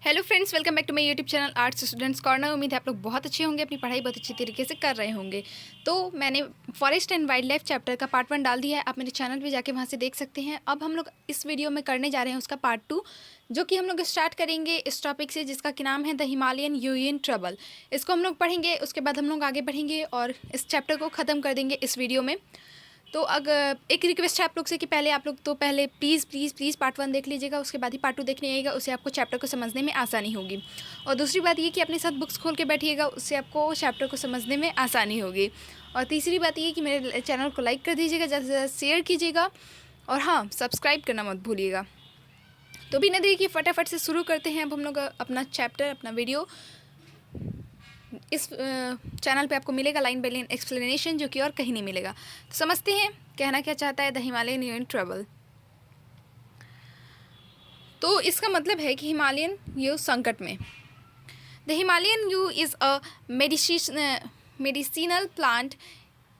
Hello friends, welcome back to my YouTube channel arts students corner. उम्मीद है आप लोग बहुत अच्छे होंगे, अपनी पढ़ाई बहुत अच्छी तरीके से कर रहे होंगे। तो मैंने forest and wild life chapter का पार्ट 1 डाल दिया है, आप मेरे चैनल पे जाके वहाँ से देख सकते हैं। अब हम लोग इस वीडियो में करने जा रहे हैं उसका पार्ट 2, जो कि हम लोग स्टार्ट करेंगे इस टॉपिक से, जिसका कि नाम है द हिमालयन यूएन ट्रबल। इसको हम लोग पढ़ेंगे, उसके बाद हम लोग आगे बढ़ेंगे और इस चैप्टर को ख़त्म कर देंगे इस वीडियो में। तो अगर एक रिक्वेस्ट है आप लोग से कि पहले आप लोग तो पहले प्लीज़ पार्ट 1 देख लीजिएगा, उसके बाद ही पार्ट 2 देखने आइएगा, उससे आपको चैप्टर को समझने में आसानी होगी। और दूसरी बात ये कि अपने साथ बुक्स खोल के बैठिएगा, उससे आपको चैप्टर को समझने में आसानी होगी। और तीसरी बात ये कि मेरे चैनल को लाइक कर दीजिएगा, ज़्यादा से ज़्यादा शेयर कीजिएगा, और हाँ, सब्सक्राइब करना मत भूलिएगा। तो बिना देरी के फटाफट से शुरू करते हैं अब हम लोग अपना चैप्टर, अपना वीडियो। इस चैनल पे आपको मिलेगा लाइन बाय लाइन एक्सप्लेनेशन, जो कि और कहीं नहीं मिलेगा। तो समझते हैं कहना क्या चाहता है द हिमालयन यूएन ट्रबल। तो इसका मतलब है कि हिमालयन यू संकट में। The Himalayan yew is a medicinal plant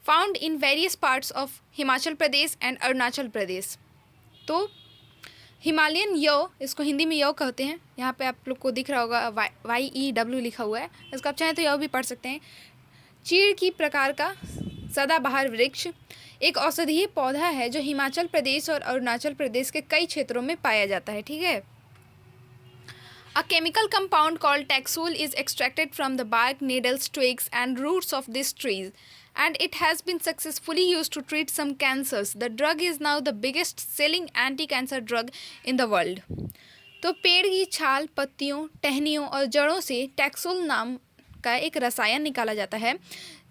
found in various parts of Himachal Pradesh and Arunachal Pradesh. तो हिमालयन यो, इसको हिंदी में यो कहते हैं। यहाँ पे आप लोग को दिख रहा होगा YEW लिखा हुआ है, इसको आप चाहें तो यो भी पढ़ सकते हैं। चीड़ की प्रकार का सदाबहार वृक्ष एक औषधीय पौधा है जो हिमाचल प्रदेश और अरुणाचल प्रदेश के कई क्षेत्रों में पाया जाता है। ठीक है। A chemical compound called taxol is extracted from the bark, needles, twigs and roots of these trees, and it has been successfully used to treat some cancers. The drug is now the biggest selling anti-cancer drug in the world. तो पेड़ की छाल, पत्तियों, टहनियों और जड़ों से taxol नाम का एक रसायन निकाला जाता है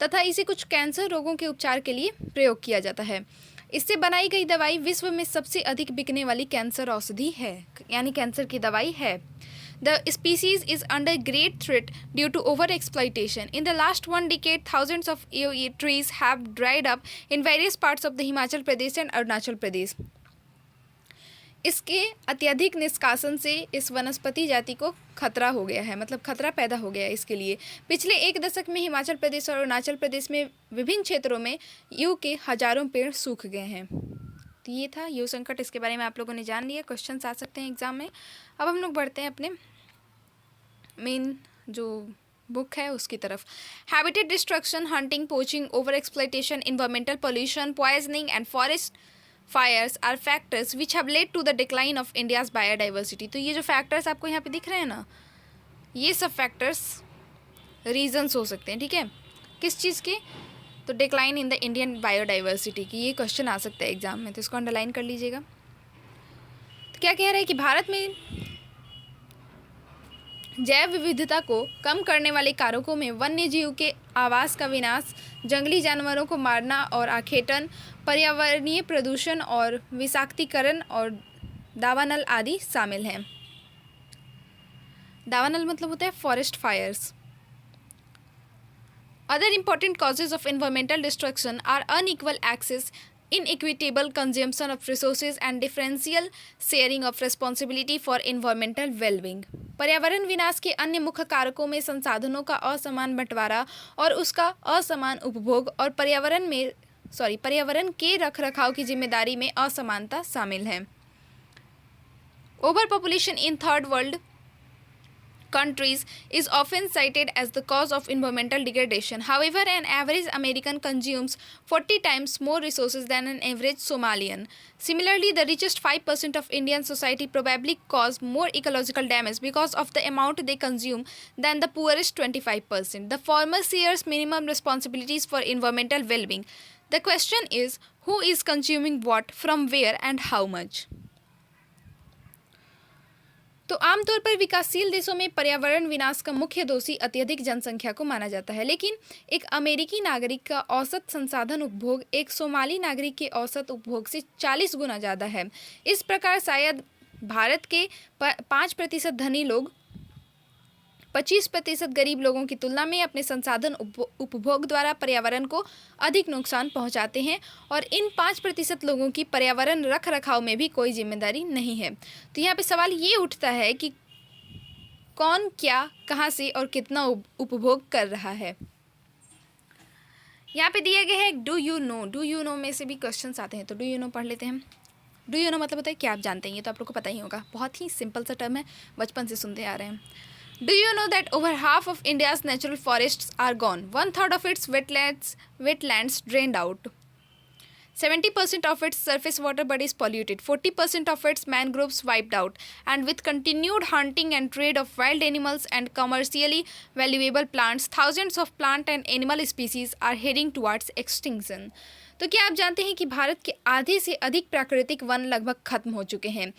तथा इसे कुछ कैंसर रोगों के उपचार के लिए प्रयोग किया जाता है। इससे बनाई गई दवाई विश्व में सबसे अधिक बिकने वाली कैंसर औषधि है, यानी कैंसर की दवाई है। The species is under great threat due to over-exploitation. In the last 1 decade, thousands of EOE trees have dried up in various parts of the Himachal Pradesh and Arunachal Pradesh. इसके अत्यधिक निष्कासन से इस वनस्पति जाति को खतरा हो गया है, मतलब खतरा पैदा हो गया है इसके लिए। पिछले 1 दशक में हिमाचल प्रदेश और अरुणाचल प्रदेश में विभिन्न क्षेत्रों में यू के हजारों पेड़ सूख गए हैं। तो ये था यू संकट, इसके बारे में आप लोगों ने जान लिया, क्वेश्चन आ सकते हैं एग्जाम में। अब हम लोग बढ़ते हैं अपने मेन जो बुक है उसकी तरफ। Habitat destruction, hunting, poaching, over exploitation, environmental pollution, poisoning and forest fires are factors which have led to the decline of India's biodiversity. तो ये जो फैक्टर्स आपको यहाँ पे दिख रहे हैं ना, ये सब फैक्टर्स रीजन्स हो सकते हैं। ठीक है, किस चीज़ के? तो decline in the Indian biodiversity की, ये क्वेश्चन आ सकता है एग्जाम में, तो इसको अंडरलाइन कर लीजिएगा। तो क्या कह रहा है कि भारत में जैव विविधता को कम करने वाले कारकों में वन्य जीव के आवास का विनाश, जंगली जानवरों को मारना और आखेटन, पर्यावरणीय प्रदूषण और विषाक्तीकरण और दावानल आदि शामिल हैं। दावानल मतलब होता है forest fires. Other important causes of environmental destruction are unequal access, inequitable consumption of resources and differential sharing of responsibility for environmental well-being. पर्यावरण विनाश के अन्य मुख्य कारकों में संसाधनों का असमान बंटवारा और उसका असमान उपभोग और पर्यावरण के रखरखाव की जिम्मेदारी में असमानता शामिल है। Over population in third world countries is often cited as the cause of environmental degradation. However, an average American consumes 40 times more resources than an average Somalian. Similarly, the richest 5% of Indian society probably cause more ecological damage because of the amount they consume than the poorest 25%. The former shares minimum responsibilities for environmental well-being. The question is, who is consuming what, from where, and how much? तो आमतौर पर विकासशील देशों में पर्यावरण विनाश का मुख्य दोषी अत्यधिक जनसंख्या को माना जाता है, लेकिन एक अमेरिकी नागरिक का औसत संसाधन उपभोग एक सोमाली नागरिक के औसत उपभोग से 40 गुना ज़्यादा है। इस प्रकार शायद भारत के 5% धनी लोग 25% गरीब लोगों की तुलना में अपने संसाधन उपभोग द्वारा पर्यावरण को अधिक नुकसान पहुंचाते हैं, और इन 5% लोगों की पर्यावरण रख रखाव में भी कोई जिम्मेदारी नहीं है। तो यहाँ पे सवाल ये उठता है कि कौन क्या, कहाँ से और कितना उपभोग कर रहा है। यहाँ पे दिया गया है डू यू नो में से भी क्वेश्चन आते हैं, तो डू यू नो पढ़ लेते हैं। डू यू नो मतलब होता है कि आप जानते हैं, ये तो आप लोग को पता ही होगा, बहुत ही सिंपल सा टर्म है, बचपन से सुनते आ रहे हैं. Do you know that over half of India's natural forests are gone, 1/3 of its wetlands drained out, 70% of its surface water body is polluted, 40% of its mangroves wiped out, and with continued hunting and trade of wild animals and commercially valuable plants, thousands of plant and animal species are heading towards extinction. तो क्या आप जानते हैं कि भारत के आधे से अधिक प्राकृतिक वन लगभग खत्म हो चुके हैं,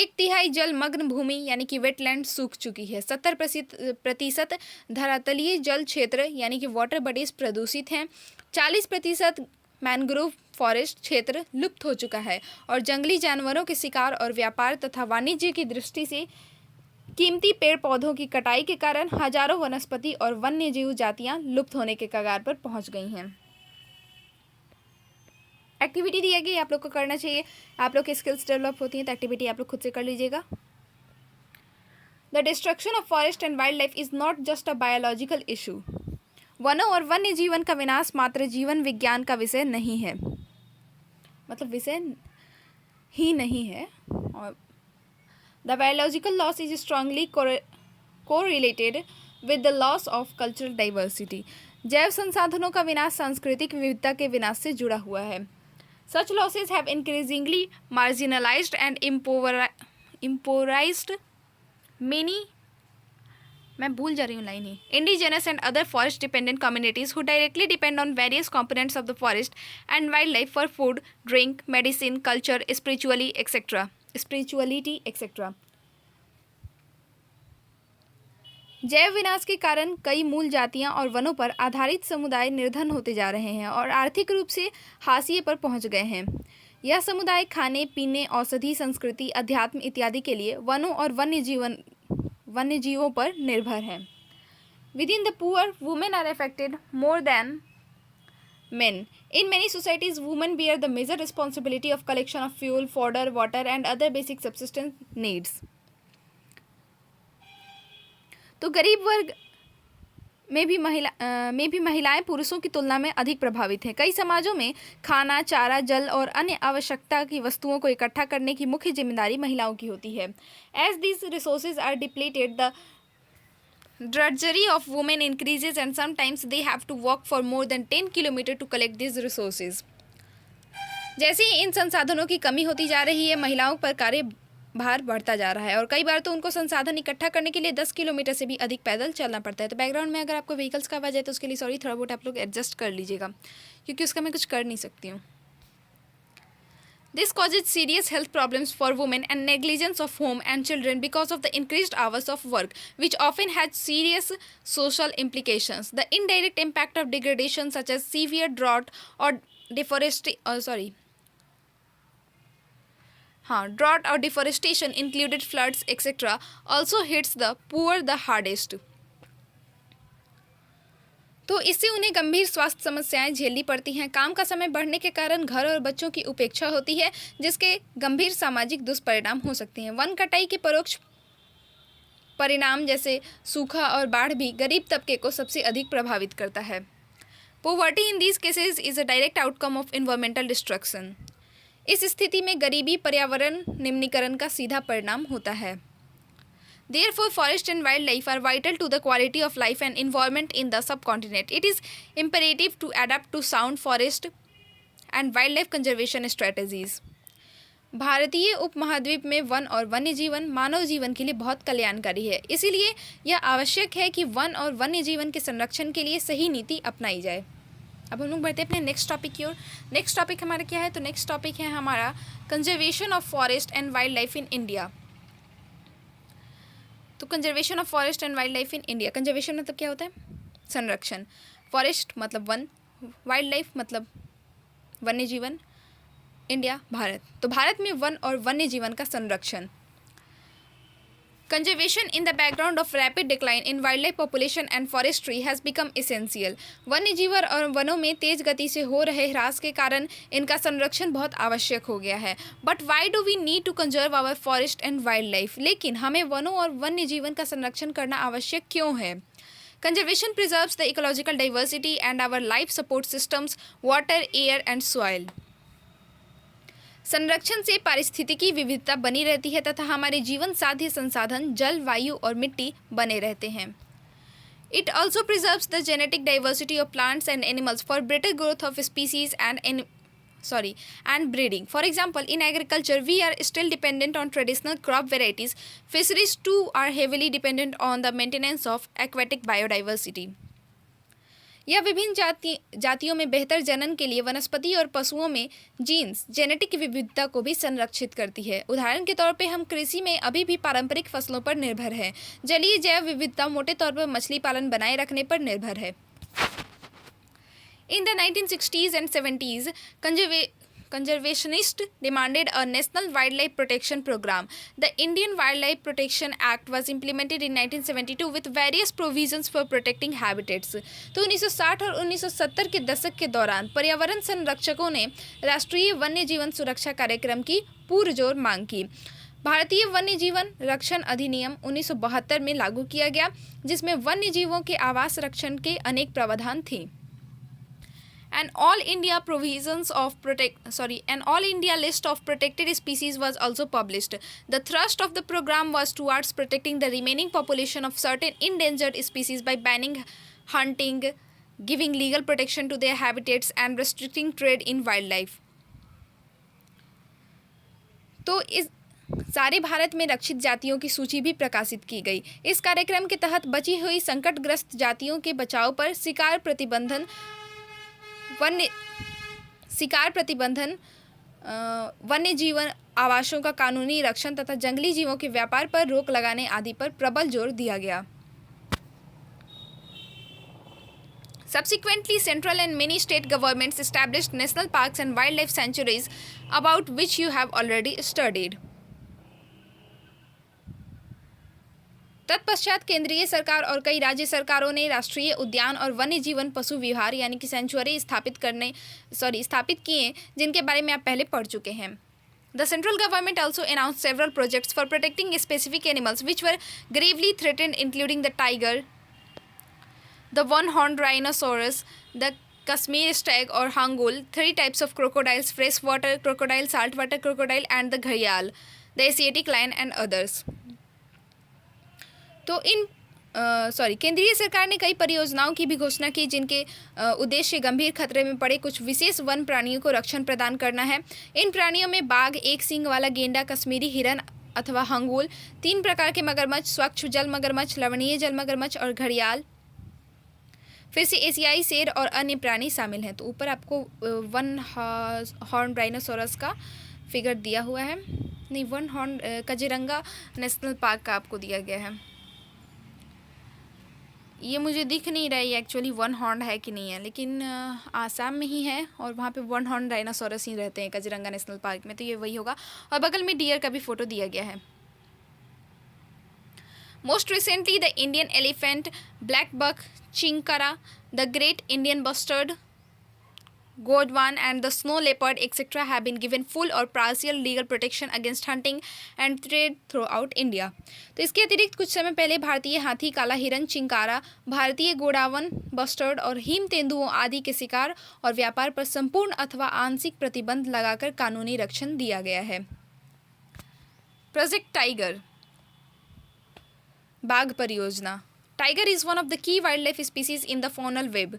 1/3 जलमग्न भूमि यानी कि वेटलैंड सूख चुकी है, 70% धरातलीय जल क्षेत्र यानी कि वाटर बॉडीज प्रदूषित हैं, 40% मैनग्रोव फॉरेस्ट क्षेत्र लुप्त हो चुका है, और जंगली जानवरों के शिकार और व्यापार तथा वाणिज्य की दृष्टि से कीमती पेड़ पौधों की कटाई के कारण हजारों वनस्पति और वन्य जीव जातियां लुप्त होने के कगार पर पहुंच गई हैं. एक्टिविटी दी गई, आप लोग को करना चाहिए, आप लोग की स्किल्स डेवलप होती हैं, तो एक्टिविटी आप लोग खुद से कर लीजिएगा. The destruction of forest and wild life is not just a biological issue. वनों और वन्य जीवन का विनाश मात्र जीवन विज्ञान का विषय नहीं है, मतलब विषय ही नहीं है, और the biological loss is strongly correlated with the loss of cultural diversity. जैव संसाधनों का विनाश सांस्कृतिक विविधता के विनाश से जुड़ा हुआ है. Such losses have increasingly marginalised and impoverished many, मैं भूल जा रही हूँ लाइन ही, indigenous and other forest dependent communities who directly depend on various components of the forest and wildlife for food, drink, medicine, culture, spirituality etcetera. जैव विनाश के कारण कई मूल जातियां और वनों पर आधारित समुदाय निर्धन होते जा रहे हैं और आर्थिक रूप से हाशिए पर पहुंच गए हैं. यह समुदाय खाने पीने, औषधि, संस्कृति, अध्यात्म इत्यादि के लिए वनों और वन्य जीवों पर निर्भर है. Within the poor, women are affected more than men. In many societies, women bear the major responsibility of collection of fuel, fodder, water, and other basic subsistence needs. तो गरीब वर्ग में भी महिलाएं पुरुषों की तुलना में अधिक प्रभावित हैं. कई समाजों में खाना, चारा, जल और अन्य आवश्यकता की वस्तुओं को इकट्ठा करने की मुख्य जिम्मेदारी महिलाओं की होती है. As these resources are depleted, the drudgery of women increases and sometimes they have to walk for more than 10 kilometers to collect these resources. जैसे ही इन संसाधनों की कमी होती जा रही है, महिलाओं पर कार्य भार बढ़ता जा रहा है और कई बार तो उनको संसाधन इकट्ठा करने के लिए 10 किलोमीटर से भी अधिक पैदल चलना पड़ता है. तो बैकग्राउंड में अगर आपको व्हीकल्स का आवाज़ है तो उसके लिए सॉरी, थोड़ा बहुत आप लोग एडजस्ट कर लीजिएगा, क्योंकि उसका मैं कुछ कर नहीं सकती हूँ. This causes serious health problems for women and negligence of home and children because of the increased hours of work, which often has serious social implications. The indirect impact of degradation, such as severe drought or deforestation, included floods, etc., also hits the poor the hardest. तो इससे उन्हें गंभीर स्वास्थ्य समस्याएं झेलनी पड़ती हैं. काम का समय बढ़ने के कारण घर और बच्चों की उपेक्षा होती है, जिसके गंभीर सामाजिक दुष्परिणाम हो सकते हैं. वन कटाई के परोक्ष परिणाम जैसे सूखा और बाढ़ भी गरीब तबके को सबसे अधिक प्रभावित करता है. Poverty in these cases is a direct outcome of environmental destruction. इस स्थिति में गरीबी पर्यावरण निम्नीकरण का सीधा परिणाम होता है. Therefore, forest and wildlife are vital to the quality of life and environment in the subcontinent. It is imperative to adapt to sound forest and wildlife conservation strategies. भारतीय उपमहाद्वीप में वन और वन्य जीवन मानव जीवन के लिए बहुत कल्याणकारी है, इसीलिए यह आवश्यक है कि वन और वन्य जीवन के संरक्षण के लिए सही नीति अपनाई जाए. अब हम लोग बढ़ते हैं अपने नेक्स्ट टॉपिक की ओर. नेक्स्ट टॉपिक हमारा क्या है? तो नेक्स्ट टॉपिक है हमारा conservation of forest and wildlife in India. तो conservation of forest and wildlife in India. Conservation मतलब क्या होता है? संरक्षण. फॉरेस्ट मतलब वन, वाइल्ड लाइफ मतलब वन्य जीवन, इंडिया भारत. तो भारत में वन और वन्य जीवन का संरक्षण. Conservation in the background of rapid decline in wildlife population and forestry has become essential. वन्य जीवन और वनों में तेज गति से हो रहे ह्रास के कारण इनका संरक्षण बहुत आवश्यक हो गया है. But why do we need to conserve our forest and wildlife? लेकिन हमें वनों और वन्य जीवन का संरक्षण करना आवश्यक क्यों है? Conservation preserves the ecological diversity and our life support systems, water, air and soil. संरक्षण से पारिस्थितिकी विविधता बनी रहती है तथा हमारे जीवन साध्य संसाधन जल, वायु और मिट्टी बने रहते हैं। It also preserves the genetic diversity of plants and animals for better growth of species and breeding. For example, in agriculture, we are still dependent on traditional crop varieties. Fisheries too are heavily dependent on the maintenance of aquatic biodiversity. यह विभिन्न जातियों में बेहतर जनन के लिए वनस्पति और पशुओं में जीन्स जेनेटिक विविधता को भी संरक्षित करती है। उदाहरण के तौर पे हम कृषि में अभी भी पारंपरिक फसलों पर निर्भर हैं। जलीय जैव विविधता मोटे तौर पर मछली पालन बनाए रखने पर निर्भर है। In the 1960s and 70s, conservationists demanded a national wildlife protection program. The Indian Wildlife Protection Act was implemented in 1972 with various provisions for protecting habitats. तो 1960 और 1970 के दशक के दौरान पर्यावरण संरक्षकों ने राष्ट्रीय वन्य जीवन सुरक्षा कार्यक्रम की पुरजोर मांग की। भारतीय वन्य जीवन रक्षण अधिनियम 1972 में लागू किया गया, जिसमें वन्य जीवों के आवास रक्षण के अनेक प्रावधान थे। An all-India list of protected species was also published. The thrust of the program was towards protecting the remaining population of certain endangered species by banning hunting, giving legal protection to their habitats, and restricting trade in wildlife. तो इस सारे भारत में रक्षित जातियों की सूची भी प्रकाशित की गई। इस कार्यक्रम के तहत बची हुई संकटग्रस्त जातियों के बचाव पर शिकार प्रतिबंधन, वन्य जीवन आवासों का कानूनी रक्षण तथा जंगली जीवों के व्यापार पर रोक लगाने आदि पर प्रबल जोर दिया गया। Subsequently, central and many state governments established national parks and wildlife sanctuaries, about which you have already studied. तत्पश्चात केंद्रीय सरकार और कई राज्य सरकारों ने राष्ट्रीय उद्यान और वन्य जीवन पशु विहार यानी कि सेंचुरी स्थापित किए, जिनके बारे में आप पहले पढ़ चुके हैं। The central government also announced several projects for protecting specific animals which were gravely threatened, including the tiger, the one-horned rhinoceros, the Kashmir stag or hangul, 3 types of crocodiles, freshwater crocodile, saltwater crocodile, and the gharial, the Asiatic lion, and others. तो केंद्रीय सरकार ने कई परियोजनाओं की भी घोषणा की, जिनके उद्देश्य गंभीर खतरे में पड़े कुछ विशेष वन प्राणियों को रक्षण प्रदान करना है। इन प्राणियों में बाघ, एक सींग वाला गेंडा, कश्मीरी हिरन अथवा हंगूल, 3 प्रकार के मगरमच्छ, स्वच्छ जल मगरमच्छ, लवणीय जल मगरमच्छ और घड़ियाल, फिर से एशियाई शेर और अन्य प्राणी शामिल हैं। तो ऊपर आपको वन हॉर्न राइनोसोरस का फिगर दिया हुआ है, नहीं, one horn Kaziranga national park का आपको दिया गया है। ये मुझे दिख नहीं रहा है ये एक्चुअली वन हॉर्न है कि नहीं है, लेकिन आसाम में ही है और वहाँ पे वन हॉर्न राइनोसोरस ही रहते हैं काजीरंगा नेशनल पार्क में, तो ये वही होगा। और बगल में डियर का भी फोटो दिया गया है। Most recently the Indian elephant, black buck, chinkara, the great Indian bustard, Godwan and the snow leopard etc. have been given full or partial legal protection against hunting and trade throughout India. तो इसके अतिरिक्त कुछ समय पहले भारतीय हाथी, काला हिरन, चिंकारा, भारतीय गोडावन, बस्टर्ड और हिम तेंदुओं आदि के शिकार और व्यापार पर संपूर्ण अथवा आंशिक प्रतिबंध लगाकर कानूनी रक्षण दिया गया है। प्रोजेक्ट टाइगर, बाघ परियोजना। Tiger is one of the key wild life species in the faunal web.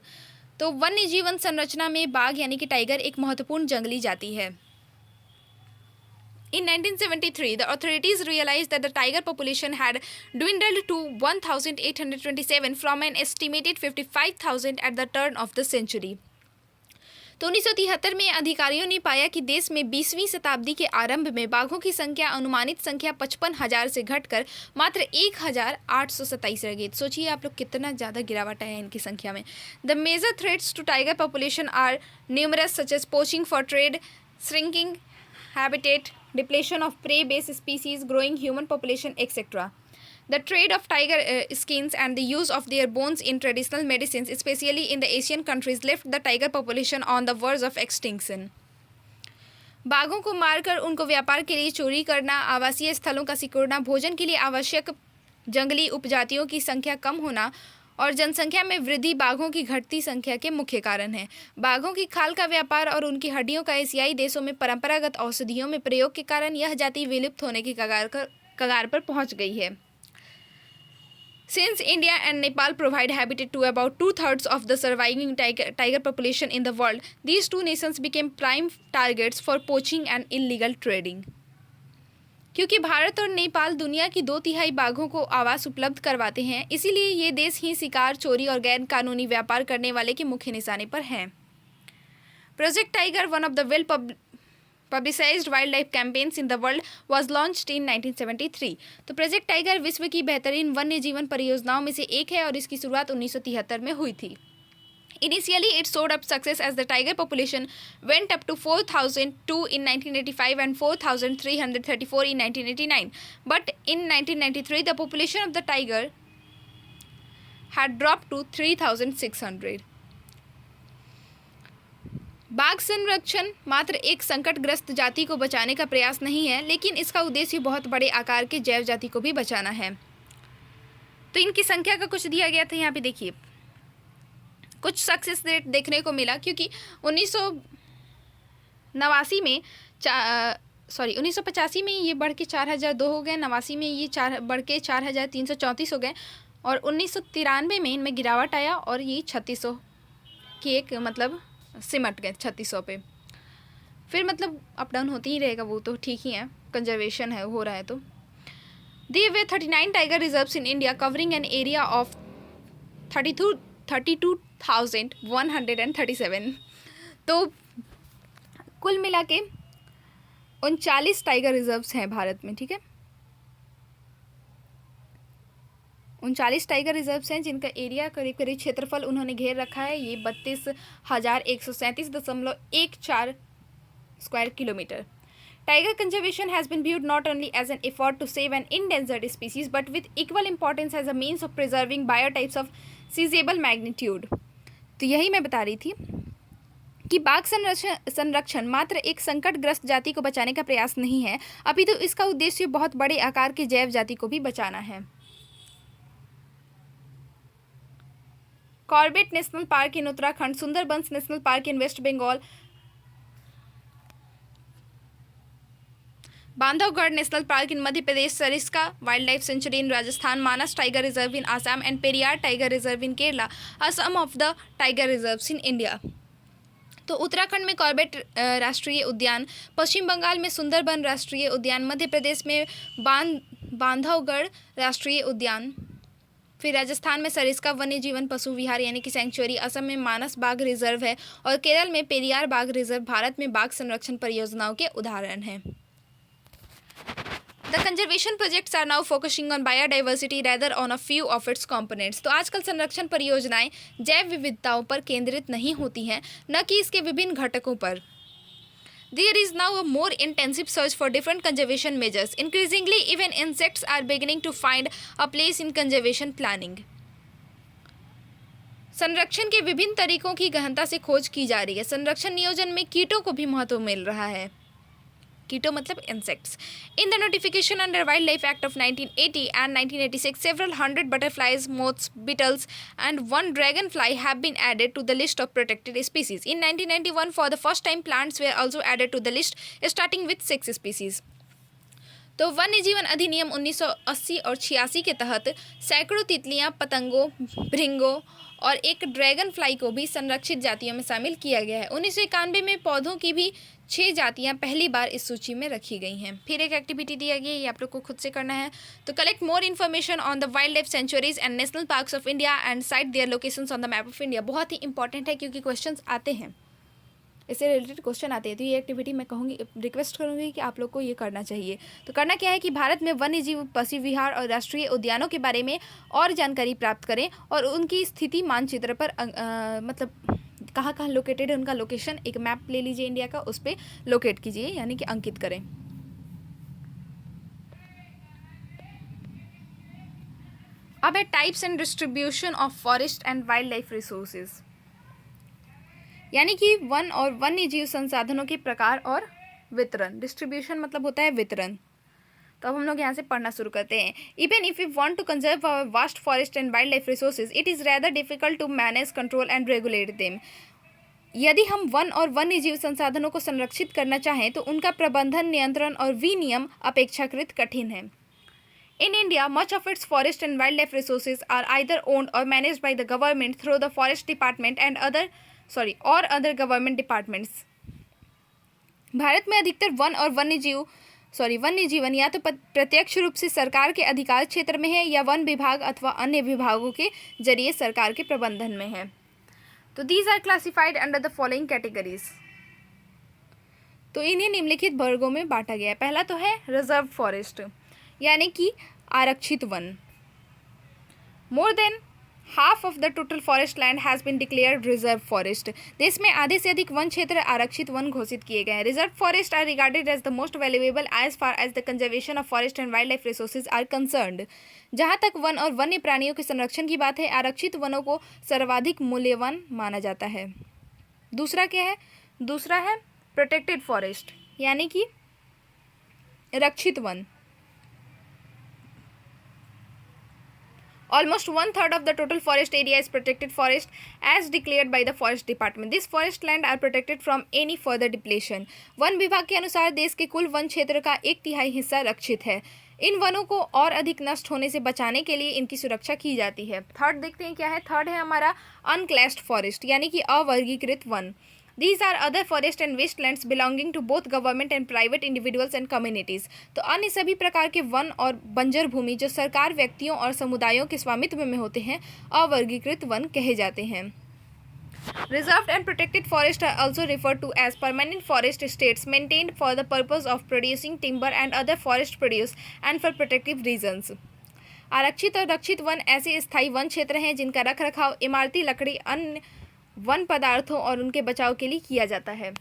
तो वन्य जीवन संरचना में बाघ यानी कि टाइगर एक महत्वपूर्ण जंगली जाति है। In 1973, the authorities realized that the tiger population had dwindled to 1,827 from an estimated 55,000 at the turn of the century. तो 1973 में अधिकारियों ने पाया कि देश में 20वीं शताब्दी के आरंभ में बाघों की संख्या अनुमानित संख्या 55,000 से घटकर मात्र 1,827 रह गई। सोचिए आप लोग कितना ज़्यादा गिरावट है इनकी संख्या में। The major threats to tiger population are numerous such as poaching for trade, shrinking habitat, depletion of prey-based species, growing human population, etc. The trade of tiger skins and the use of their bones in traditional medicines, especially in the Asian countries, left the tiger population on the verge of extinction. बाघों को मारकर उनको व्यापार के लिए चोरी करना, आवासीय स्थलों का सिकुड़ना, भोजन के लिए आवश्यक जंगली उपजातियों की संख्या कम होना और जनसंख्या में वृद्धि बाघों की घटती संख्या के मुख्य कारण है। बाघों की खाल का व्यापार और उनकी हड्डियों का एशियाई देशों में परंपरागत औषधियों में प्रयोग के कारण यह जाति विलुप्त होने की कगार पर पहुंच गई है। Since India and Nepal provide habitat to about 2/3 of the surviving tiger population in the world, these two nations became prime targets for poaching and illegal trading. क्योंकि भारत और नेपाल दुनिया की 2/3 बाघों को आवास उपलब्ध करवाते हैं, इसीलिए ये देश ही शिकार, चोरी और गैर कानूनी व्यापार करने वाले के मुख्य निशाने पर हैं। Project tiger, one of the well publicised wild life campaigns in the world, was launched in 1973। तो प्रोजेक्ट टाइगर विश्व की बेहतरीन वन्य जीवन परियोजनाओं में से एक है और इसकी शुरुआत 1973 में हुई थी। Initially, it showed up success as the tiger population went up to 4,002 in 1985 and 4,334 in 1989. But in 1993, the population of the tiger had dropped to 3,600. बाघ संरक्षण मात्र एक संकटग्रस्त जाति को बचाने का प्रयास नहीं है, लेकिन इसका उद्देश्य बहुत बड़े आकार के जैव जाति को भी बचाना है। तो इनकी संख्या का कुछ दिया गया था, यहाँ पे देखिए कुछ सक्सेस रेट देखने को मिला, क्योंकि 1989 में 1985 में ये बढ़ के 4002 हो गए, 89 में ये बढ़ के 4334 हो गए और 1993 में इनमें गिरावट आया और ये 3600 की एक मतलब सिमट गए 3600 पे। फिर मतलब अप डाउन होती ही रहेगा, वो तो ठीक ही है, कंजर्वेशन है हो रहा है। तो There were 39 tiger reserves in India covering an area of 32,137। तो कुल मिला के 39 टाइगर रिजर्व्स हैं भारत में, ठीक है। 39 टाइगर रिजर्व्स हैं जिनका एरिया करीब करीब क्षेत्रफल उन्होंने घेर रखा है ये 32,137.14 square kilometre. Tiger conservation has been viewed not only as an effort to save an endangered species but with equal importance as a means of preserving biotypes of sizable magnitude। तो यही मैं बता रही थी कि बाघ संरक्षण मात्र एक संकटग्रस्त जाति को बचाने का प्रयास नहीं है, अपितु इसका उद्देश्य बहुत बड़े आकार के जैव जाति को भी बचाना है। Corbett national park in Uttarakhand, Sundarbans national park in West Bengal, Bandhavgarh national park in Madhya Pradesh, Sariska wildlife sanctuary in Rajasthan, Manas tiger reserve in Assam and Periyar tiger reserve in Kerala are some of the tiger reserves in India. तो उत्तराखंड में कॉर्बेट राष्ट्रीय उद्यान, पश्चिम बंगाल में सुंदरबन राष्ट्रीय उद्यान, मध्य प्रदेश में बांधवगढ़ राष्ट्रीय उद्यान, फिर राजस्थान में सरिस्का वन्य जीवन पशु विहार यानी कि सेंचुरी, असम में मानस बाघ रिजर्व है और केरल में पेरियार बाघ रिजर्व भारत में बाघ संरक्षण परियोजनाओं के उदाहरण हैं। The conservation projects are now focusing on biodiversity rather on a few of its components। तो आजकल संरक्षण परियोजनाएं जैव विविधताओं पर केंद्रित नहीं होती हैं, न कि इसके विभिन्न घटकों पर। There is now a more intensive search for different conservation measures. Increasingly, even insects are beginning to find a place in conservation planning। संरक्षण के विभिन्न तरीकों की गहनता से खोज की जा रही है। संरक्षण नियोजन में कीटों को भी महत्व मिल रहा है। कीटो मतलब insects। In the notification under Wildlife Act of 1980 and 1986, several hundred butterflies, moths, beetles, and one dragonfly have been added to the list of protected species. In 1991, for the first time, plants were also added to the list, starting with 6 species. तो वन्य जीवन अधिनियम 1980 और 86 के तहत सैकड़ों तितलियां, पतंगों, भृंगों और एक ड्रैगन फ्लाई को भी संरक्षित जातियों में शामिल किया गया है। 1991 में पौधों की भी 6 जातियां पहली बार इस सूची में रखी गई हैं। फिर एक एक्टिविटी दिया गया है, ये आप लोग को खुद से करना है। तो collect more information on the wildlife sanctuaries and national parks of India and site their locations on the map of India. बहुत ही इंपॉर्टेंट है क्योंकि क्वेश्चन आते हैं, इससे रिलेटेड क्वेश्चन आते हैं। तो ये एक्टिविटी मैं कहूँगी, रिक्वेस्ट करूँगी कि आप लोग को ये करना चाहिए। तो करना क्या है कि भारत में वन्य जीव, पशु विहार और राष्ट्रीय उद्यानों के बारे में और जानकारी प्राप्त करें और उनकी स्थिति मानचित्र पर मतलब कहाँ कहाँ लोकेटेड है उनका लोकेशन, एक मैप ले लीजिए इंडिया का, उस पर लोकेट कीजिए यानी कि अंकित करें। अब है types and distribution of forest and wildlife resources, यानी कि वन और वन्य जीव संसाधनों के प्रकार और वितरण। डिस्ट्रीब्यूशन मतलब होता है वितरण। तो अब हम लोग यहाँ से पढ़ना शुरू करते हैं. Even if we want to conserve our vast forest and wildlife resources, it is rather difficult to manage, control and regulate them. यदि हम वन और वन्य जीव संसाधनों को संरक्षित करना चाहें तो उनका प्रबंधन, नियंत्रण और विनियम अपेक्षाकृत कठिन है. In India, much of its forest and wildlife resources are either owned or managed by the government through the forest department and other government departments. Bharat में अधिकतर वन और वन्य जीवन या तो प्रत्यक्ष रूप से सरकार के अधिकार क्षेत्र में है या वन विभाग अथवा अन्य विभागों के जरिए सरकार के प्रबंधन में है. तो these are classified under the following categories. तो इन्हें निम्नलिखित वर्गों में बांटा गया है. पहला तो है रिजर्व फॉरेस्ट, यानी कि आरक्षित वन. More than half of the total forest land has been declared reserve forest. देश में आधे से अधिक वन क्षेत्र आरक्षित वन घोषित किए गए हैं. Reserve forest are regarded as the most valuable as far as the conservation of forest and wildlife resources are concerned. जहाँ तक वन और वन्य प्राणियों के संरक्षण की बात है, आरक्षित वनों को सर्वाधिक मूल्यवान माना जाता है. दूसरा क्या है? दूसरा है प्रोटेक्टेड फॉरेस्ट, यानी कि रक्षित one. Almost 1/3 of the total forest area is protected forest as declared by the forest department. This forest land are protected from any further depletion. One विभाग के अनुसार देश के कुल वन क्षेत्र का 1/3 हिस्सा रक्षित है. इन वनों को और अधिक नष्ट होने से बचाने के लिए इनकी सुरक्षा की जाती है. थर्ड देखते हैं क्या है. थर्ड है हमारा अनक्लास्ड फॉरेस्ट, यानी कि अवर्गीकृत one. These are other forest and wastelands belonging to both government and private individuals and communities. तो अन्य सभी प्रकार के वन और बंजर भूमि जो सरकार, व्यक्तियों और समुदायों के स्वामित्व में होते हैं, अवर्गीकृत वन कहे जाते हैं. Reserved and protected forests are also referred to as permanent forest estates maintained for the purpose of producing timber and other forest produce and for protective reasons. आरक्षित और रक्षित वन ऐसे स्थायी वन क्षेत्र हैं जिनका रखरखाव इमारती लकड़ी, अन्य वन पदार्थों और उनके बचाव के लिए किया जाता है.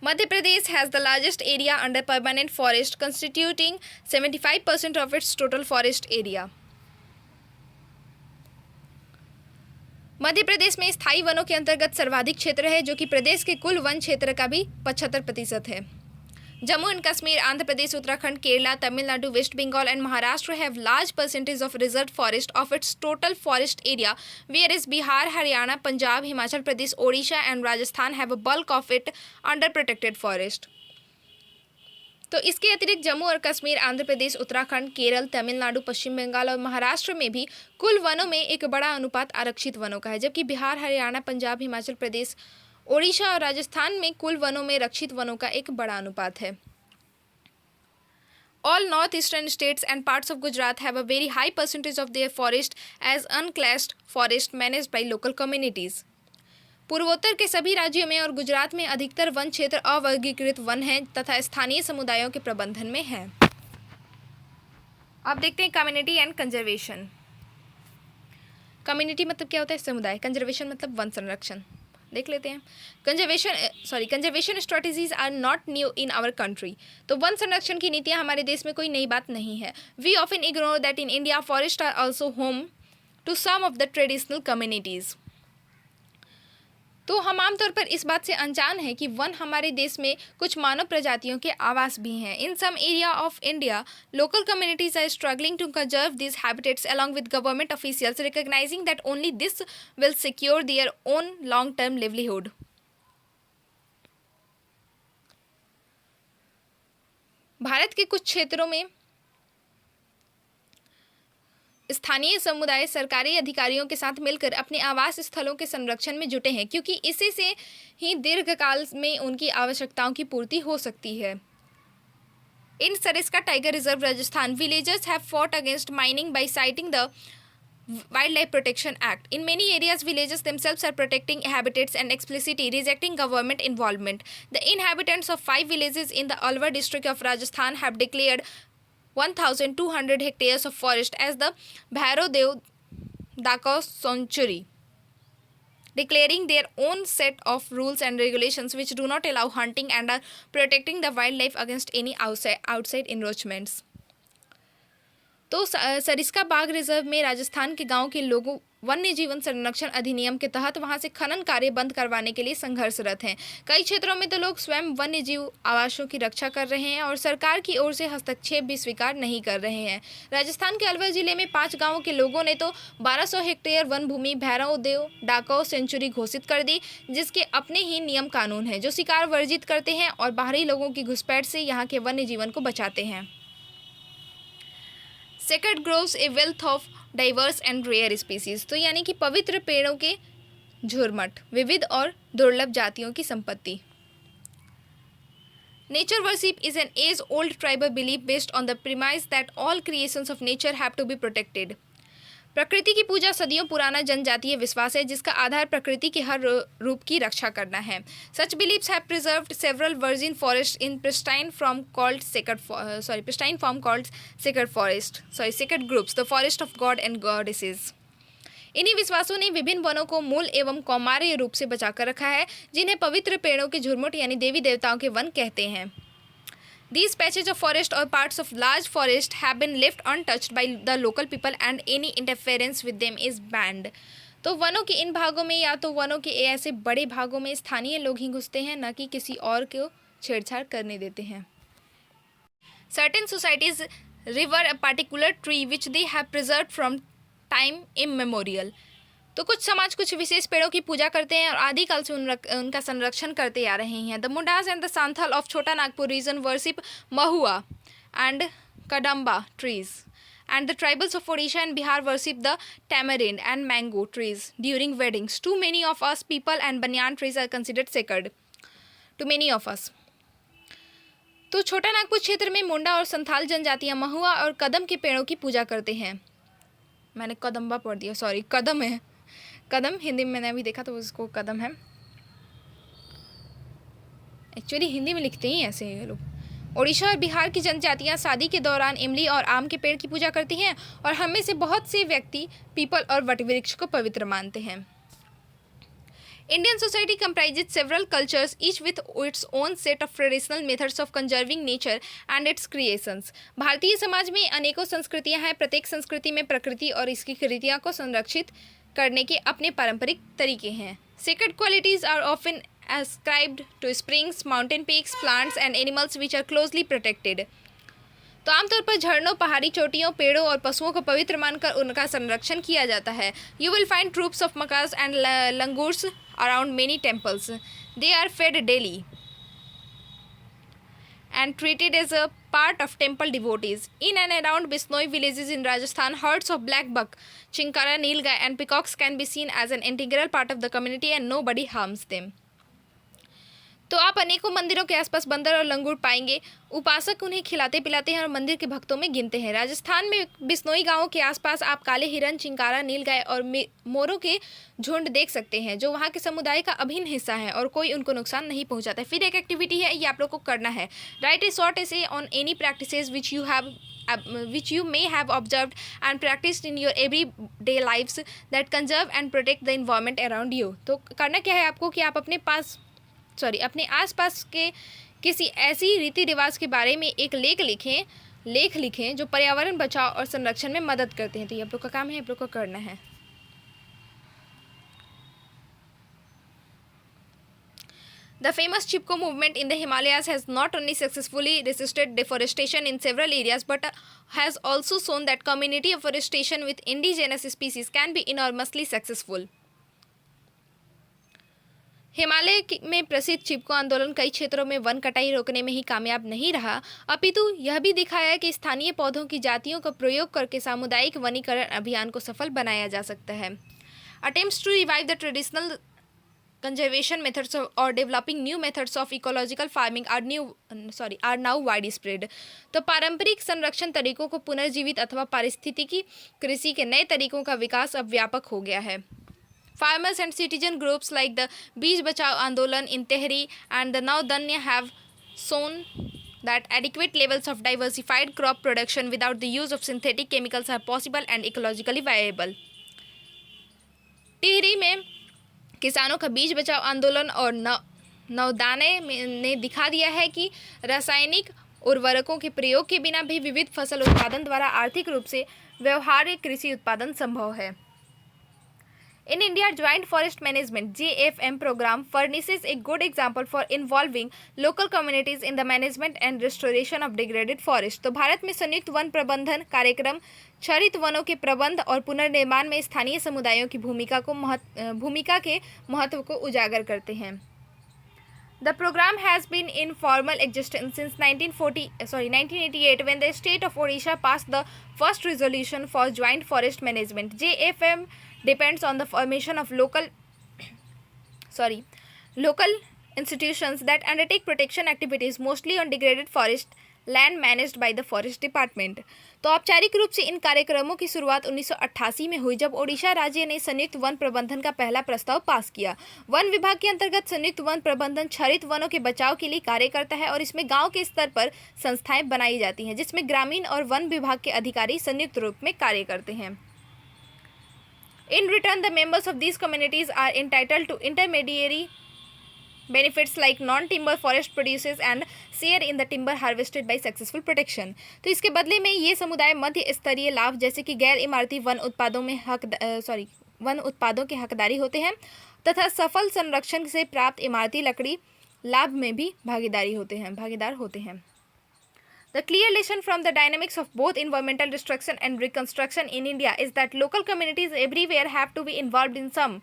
Madhya Pradesh has the largest area under permanent forest constituting 75% of its total forest area. Madhya Pradesh में स्थायी वनों के अंतर्गत सर्वाधिक क्षेत्र है जो कि प्रदेश के कुल वन क्षेत्र का भी 75% है. Jammu and Kashmir, Andhra Pradesh, Uttarakhand, Kerala, Tamil Nadu, West Bengal and Maharashtra have large percentage of reserve forest of its total forest area, whereas Bihar, Haryana, Punjab, Himachal Pradesh, Odisha and Rajasthan have a bulk of it under protected forest. तो इसके अतिरिक्त जम्मू और कश्मीर, आंध्र प्रदेश, उत्तराखंड, केरल, तमिलनाडु, पश्चिम बंगाल और महाराष्ट्र में भी कुल वनों में एक बड़ा अनुपात आरक्षित वनों का है, जबकि बिहार, हरियाणा, पंजाब, हिमाचल प्रदेश, ओडिशा और राजस्थान में कुल वनों में रक्षित वनों का एक बड़ा अनुपात है. All northeastern states and parts of Gujarat have a very high percentage of their forest as unclassed forest managed by local communities. पूर्वोत्तर के सभी राज्यों में और गुजरात में अधिकतर वन क्षेत्र अवर्गीकृत वन हैं तथा स्थानीय समुदायों के प्रबंधन में हैं. अब देखते हैं कम्युनिटी एंड कंजर्वेशन. कम्युनिटी मतलब क्या होता है? समुदाय. कंजर्वेशन मतलब वन संरक्षण. देख लेते हैं. Conservation strategies are not new in our country. तो वन संरक्षण की नीतियाँ हमारे देश में कोई नई बात नहीं है. We often ignore that in India forest are also home to some of the traditional communities. तो हम आमतौर पर इस बात से अनजान हैं कि वन हमारे देश में कुछ मानव प्रजातियों के आवास भी हैं. In some area of India local communities are struggling to conserve this habitats along with government officials recognising that only this will secure their own long term livelihood. Bharat के कुछ क्षेत्रों में स्थानीय समुदाय सरकारी अधिकारियों के साथ मिलकर अपने आवास स्थलों के संरक्षण में जुटे हैं, क्योंकि इसी से ही दीर्घकाल में उनकी आवश्यकताओं की पूर्ति हो सकती है. In Sariska tiger reserve Rajasthan, villagers have fought against mining by citing the Wildlife Protection Act. In many areas, villages themselves are protecting habitats and explicitly rejecting government involvement. The inhabitants of 5 villages in the Alwar district of Rajasthan have declared 1,200 hectares of forest as the Bhairav Dako Sanctuary, declaring their own set of rules and regulations which do not allow hunting and are protecting the wildlife against any outside encroachments. तो सरिस्का बाघ reserve में राजस्थान के गांव के लोगों वन्य जीवन संरक्षण अधिनियम के तहत वहां से खनन कार्य बंद करवाने के लिए संघर्षरत हैं। कई क्षेत्रों में तो लोग स्वयं वन्य जीव आवासों की रक्षा कर रहे हैं और सरकार की ओर से हस्तक्षेप भी स्वीकार नहीं कर रहे हैं। राजस्थान के अलवर जिले में 5 गाँवों के लोगों ने तो 1200 हेक्टेयर वन भूमि भैरव देव डाकौ सेंचुरी घोषित कर दी, जिसके अपने ही नियम कानून हैं जो शिकार वर्जित करते हैं और बाहरी लोगों की घुसपैठ से यहाँ के वन्य जीवन को बचाते हैं। Sacred groves a wealth of diverse and rare species, तो यानी कि पवित्र पेड़ों के झुरमट, विविध और दुर्लभ जातियों की संपत्ति। Nature worship is an age old tribal belief based on the premise that all creations of nature have to be protected. प्रकृति की पूजा सदियों पुराना जनजातीय विश्वास है जिसका आधार प्रकृति के हर रूप की रक्षा करना है। Such beliefs have preserved several virgin forest in pristine form called sacred groups, the forest of god and goddesses. इन्हीं विश्वासों ने विभिन्न वनों को मूल एवं कौमार्य रूप से बचाकर रखा है, जिन्हें पवित्र पेड़ों के झुरमुट यानी देवी देवताओं के वन कहते हैं। These patches of forest or parts of large forest have been left untouched by the local people and any interference with them is banned। तो वनों के इन भागों में या तो वनों के ऐसे बड़े भागों में स्थानीय लोग ही घुसते हैं, न कि किसी और को छेड़छाड़ करने देते हैं। Certain societies revere a particular tree which they have preserved from time immemorial। तो कुछ समाज कुछ विशेष पेड़ों की पूजा करते हैं और आदिकाल से उनका संरक्षण करते आ रहे हैं। The Mundas and the Santhal of Chhota Nagpur region worship mahua and kadamba trees, and the tribals of Odisha and Bihar worship the tamarind and mango trees during weddings. To many of us peepal and banyan trees are considered sacred to many of us. तो छोटा नागपुर क्षेत्र में मुंडा और संथाल जनजातियां महुआ और कदम के पेड़ों की पूजा करते हैं। मैंने कदम्बा पढ़ दिया, सॉरी, कदम है, कदम हिंदी में मैंने अभी देखा तो उसको कदम है। एक्चुअली हिंदी में लिखते ही ऐसे हैं लोग। ओडिशा और बिहार की जनजातियां शादी के दौरान इमली और आम के पेड़ की पूजा करती हैं और हम में से बहुत से व्यक्ति पीपल और वटवृक्ष को पवित्र मानते हैं। Indian society comprises several cultures, each with its own set of traditional methods of conserving nature and its creations। Bharatiya Samaj में अनेकों संस्कृतियां हैं। प्रत्येक संस्कृति में प्रकृति और इसकी कृतियों को संरक्षित करने के अपने पारंपरिक तरीके हैं। Sacred qualities are often ascribed to springs, mountain peaks, plants and animals which are closely protected। तो आमतौर पर झरनों, पहाड़ी चोटियों, पेड़ों और पशुओं को पवित्र मानकर उनका संरक्षण किया जाता है। You will find troops of macaques and langurs around many temples. They are fed daily and treated as a part of temple devotees. In and around Bisnoi villages in Rajasthan, herds of black buck, chinkara, nilgai and peacocks can be seen as an integral part of the community and nobody harms them। तो आप अनेकों मंदिरों के आसपास बंदर और लंगूर पाएंगे। उपासक उन्हें खिलाते पिलाते हैं और मंदिर के भक्तों में गिनते हैं। राजस्थान में बिश्नोई गांवों के आसपास आप काले हिरन, चिंकारा, नीलगाय और मोरों के झुंड देख सकते हैं जो वहां के समुदाय का अभिन्न हिस्सा है और कोई उनको नुकसान नहीं पहुंचाता है। फिर एक एक्टिविटी है, ये आप लोग को करना है। Right A short essay on any practices which you may have observed and practiced in your everyday lives that conserve and protect the environment around you। तो करना क्या है आपको कि आप अपने आसपास के किसी ऐसी रीति रिवाज के बारे में एक लेख लिखें जो पर्यावरण बचाव और संरक्षण में मदद करते हैं। तो ये आप लोग का काम है, आप लोग को करना है। The famous Chipko movement in the Himalayas has not only successfully resisted deforestation in several areas but has also shown that community afforestation with indigenous species can be enormously successful। Himalaya में प्रसिद्ध चिपको आंदोलन कई क्षेत्रों में वन कटाई रोकने में ही कामयाब नहीं रहा, अपितु यह भी दिखाया कि स्थानीय पौधों की जातियों का प्रयोग करके सामुदायिक वनीकरण अभियान को सफल बनाया जा सकता है। Attempts to revive the traditional conservation methods or developing new methods of ecological farming are now widespread। तो पारंपरिक संरक्षण तरीकों को पुनर्जीवित अथवा पारिस्थितिकी कृषि के नए तरीकों का विकास अब व्यापक हो गया है। Farmers and citizen groups like the Beej Bachao Andolan in Tehri and the Navdanya have shown that adequate levels of diversified crop production without the use of synthetic chemicals are possible and ecologically viable। Tehri में किसानों का बीज बचाओ आंदोलन और नवदाने ने दिखा दिया है कि रासायनिक उर्वरकों के प्रयोग के बिना भी विविध फसल उत्पादन द्वारा आर्थिक रूप से व्यवहार्य कृषि उत्पादन संभव है। In India, Joint Forest Management (JFM) program furnishes a good example for involving local communities in the management and restoration of degraded forest. तो भारत में संयुक्त वन प्रबंधन कार्यक्रम क्षरित वनों के प्रबंध और पुनर्निर्माण में स्थानीय समुदायों की भूमिका के महत्व को उजागर करते हैं. The program has been in formal existence since 1988 when the state of Odisha passed the first resolution for joint forest management. JFM depends on the formation of local institutions that undertake protection activities mostly on degraded forest land managed by the forest department. तो औपचारिक रूप से इन कार्यक्रमों की शुरुआत 1988 में हुई जब ओडिशा राज्य ने संयुक्त वन प्रबंधन का पहला प्रस्ताव पास किया. वन विभाग के अंतर्गत संयुक्त वन प्रबंधन क्षरित वनों के बचाव के लिए कार्य करता है और इसमें गांव के स्तर पर संस्थाएं बनाई जाती हैं जिसमें ग्रामीण और वन विभाग के अधिकारी संयुक्त रूप में कार्य करते हैं. In return, the members of these communities are entitled to intermediary benefits like non-timber forest produces and share in the timber harvested by successful protection. तो इसके बदले में ये समुदाय मध्य स्तरीय लाभ जैसे कि गैर इमारती वन उत्पादों के हकदारी होते हैं तथा सफल संरक्षण से प्राप्त इमारती लकड़ी लाभ में भी भागीदार होते हैं. The clear lesson from the dynamics of both environmental destruction and reconstruction in India is that local communities everywhere have to be involved in some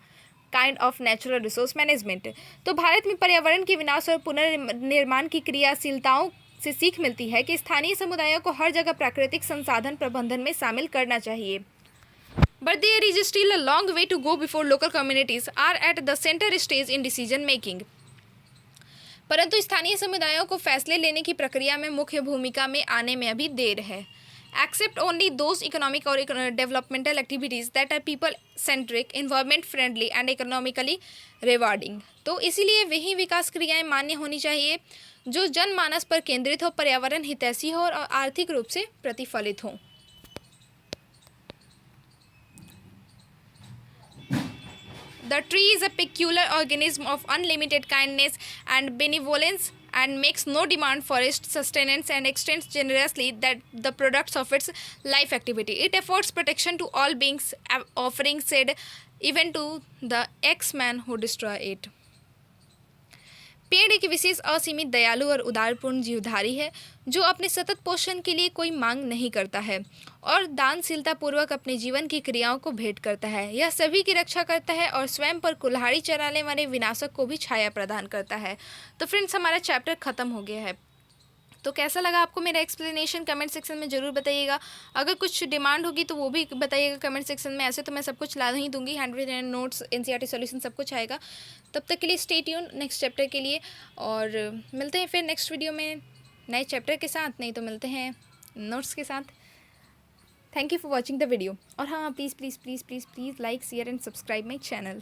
kind of natural resource management. तो भारत में पर्यावरण के विनाश और पुनर्निर्माण की क्रियाशीलताओं से सीख मिलती है कि स्थानीय समुदायों को हर जगह प्राकृतिक संसाधन प्रबंधन में शामिल करना चाहिए. But there is still a long way to go before local communities are at the center stage in decision making. परंतु स्थानीय समुदायों को फैसले लेने की प्रक्रिया में मुख्य भूमिका में आने में अभी देर है. Accept only those economic or developmental activities that are people centric, environment friendly and economically rewarding. तो इसीलिए वही विकास क्रियाएं मान्य होनी चाहिए जो जनमानस पर केंद्रित हो, पर्यावरण हितैषी हो और आर्थिक रूप से प्रतिफलित हो. The tree is a peculiar organism of unlimited kindness and benevolence and makes no demand for its sustenance and extends generously that the products of its life activity. It affords protection to all beings, offering shade even to the X-man who destroy it. पेड़ एक विशेष असीमित दयालु और उदारपूर्ण जीवधारी है जो अपने सतत पोषण के लिए कोई मांग नहीं करता है और दानशीलता पूर्वक अपने जीवन की क्रियाओं को भेंट करता है. यह सभी की रक्षा करता है और स्वयं पर कुल्हाड़ी चलाने वाले विनाशक को भी छाया प्रदान करता है. तो फ्रेंड्स, हमारा चैप्टर ख़त्म हो गया है. तो कैसा लगा आपको मेरा एक्सप्लेनेशन कमेंट सेक्शन में ज़रूर बताइएगा. अगर कुछ डिमांड होगी तो वो भी बताइएगा कमेंट सेक्शन में. ऐसे तो मैं सब कुछ ला ही दूंगी, handwritten notes, NCERT solution सब कुछ आएगा. तब तक के लिए स्टे ट्यून नेक्स्ट चैप्टर के लिए और मिलते हैं फिर नेक्स्ट वीडियो में नए चैप्टर के साथ. नहीं तो मिलते हैं नोट्स के साथ. Thank you for watching the video. और हाँ, please like share and subscribe my channel.